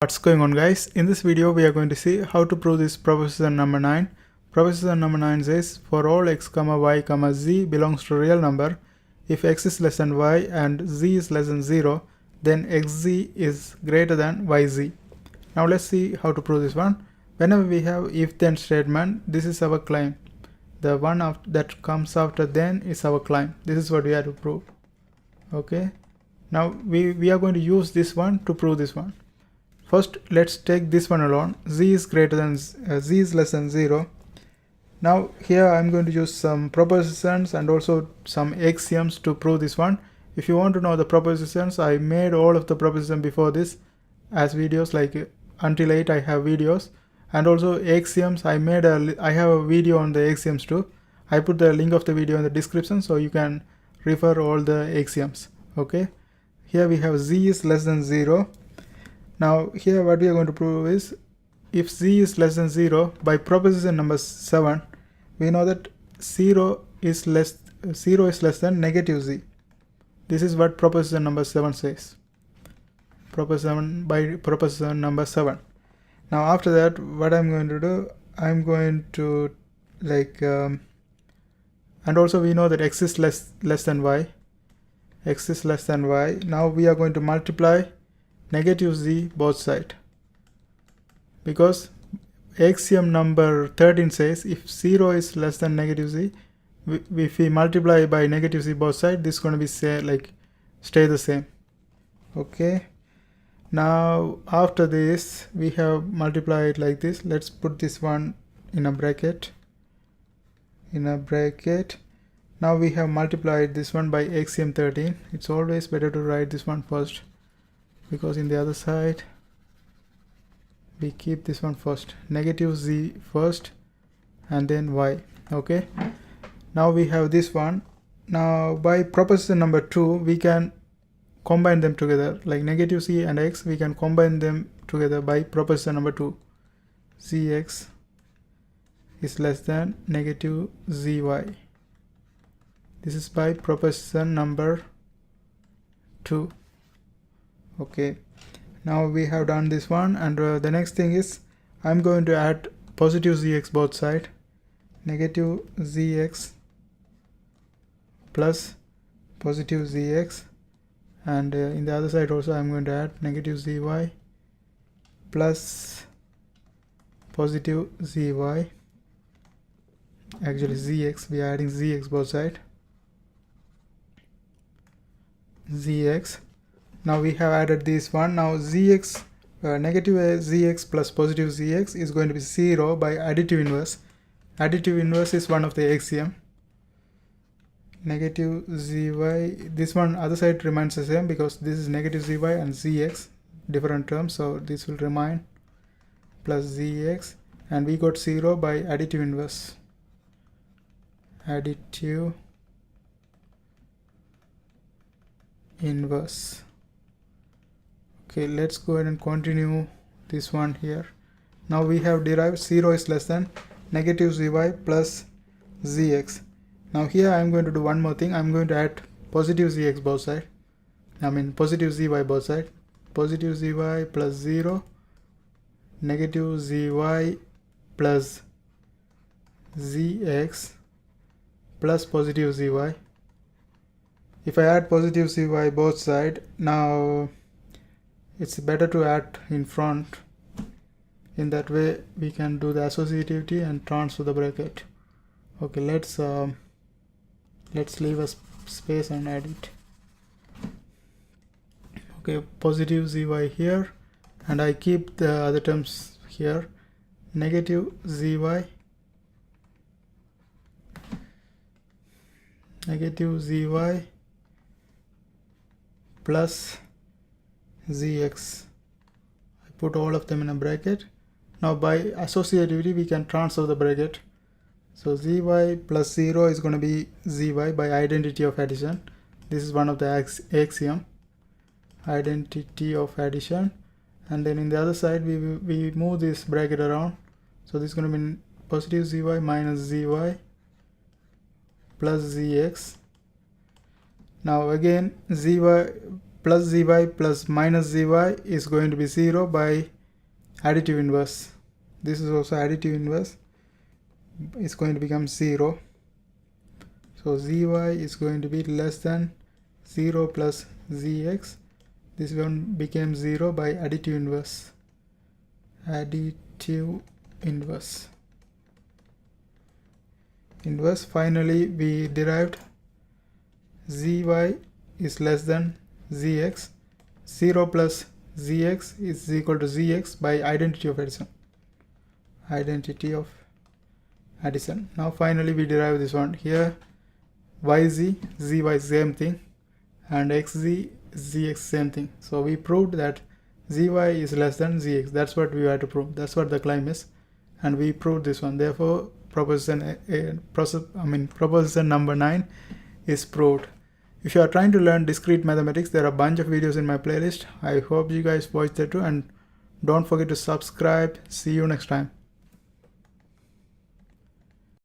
What's going on, guys? In this video we are going to see how to prove this proposition number 9. Proposition number 9 says for all x comma y comma z belongs to a real number, if x is less than y and z is less than 0, then xz is greater than yz. Now let's see how to prove this one. Whenever we have if then statement, this is our claim. The one that comes after then is our claim. This is what we have to prove. Okay, now we are going to use this one to prove this one. First, let's take this one alone. Z is less than 0. Now here I'm going to use some propositions and also some axioms to prove this one. If you want to know the propositions, I made all of the propositions before this as videos, like until 8 I have videos, and also axioms I have a video on the axioms too. I put the link of the video in the description so you can refer all the axioms. Okay, here we have z is less than 0. Now here what we are going to prove is if z is less than 0, by proposition number 7, we know that 0 is less than negative z. This is what proposition number 7 says. Proposition number 7. Now after that, what I'm going to do, I'm going to and also we know that x is less than y. X is less than y. Now we are going to multiply negative z both sides, because axiom number 13 says if 0 is less than negative z, if we multiply by negative z both sides, this is going to be stay the same. Okay, now after this we have multiplied like this. Let's put this one in a bracket. Now we have multiplied this one by axiom 13. It's always better to write this one first, because in the other side we keep this one first, negative z first and then y. Okay, now we have this one. Now by proposition number 2, we can combine them together, like negative z and x, we can combine them together by proposition number 2. Zx is less than negative zy. This is by proposition number 2. Okay, now we have done this one, and the next thing is I'm going to add positive zx both sides, negative zx plus positive zx, and in the other side also I'm going to add negative zy plus positive zy. Actually zx, we are adding zx both sides, zx. Now we have added this one. Now zx, negative zx plus positive zx is going to be 0 by additive inverse. Additive inverse is one of the axiom. Negative zy, this one other side remains the same because this is negative zy and zx, different terms, so this will remain, plus zx, and we got 0 by additive inverse. Additive inverse. Okay, let's go ahead and continue this one here. Now we have derived 0 is less than negative zy plus zx. Now here I am going to do one more thing. I am going to add positive zx both sides. Positive zy both sides. Positive zy plus 0, negative zy plus zx plus positive zy. If I add positive zy both sides, now it's better to add in front. In that way we can do the associativity and transfer the bracket. Okay, let's leave a space and add it. Okay, positive zy here, and I keep the other terms here, negative zy plus zx. I put all of them in a bracket. Now by associativity we can transfer the bracket. So zy plus 0 is going to be zy by identity of addition. This is one of the axiom, identity of addition. And then in the other side we move this bracket around. So this is going to be positive zy minus zy plus zx. Now again zy plus zy plus minus zy is going to be 0 by additive inverse. This is also additive inverse. It's going to become 0. So zy is going to be less than 0 plus zx. This one became 0 by additive inverse. Additive inverse. Finally we derived zy is less than zx. 0 plus zx is equal to zx by identity of addition. Now finally we derive this one. Here yz, zy same thing, and xz, zx same thing. So we proved that zy is less than zx. That's what we had to prove. That's what the claim is, and we proved this one. Therefore proposition number 9 is proved. If you are trying to learn discrete mathematics, there are a bunch of videos in my playlist. I hope you guys watch that too, and don't forget to subscribe. See you next time.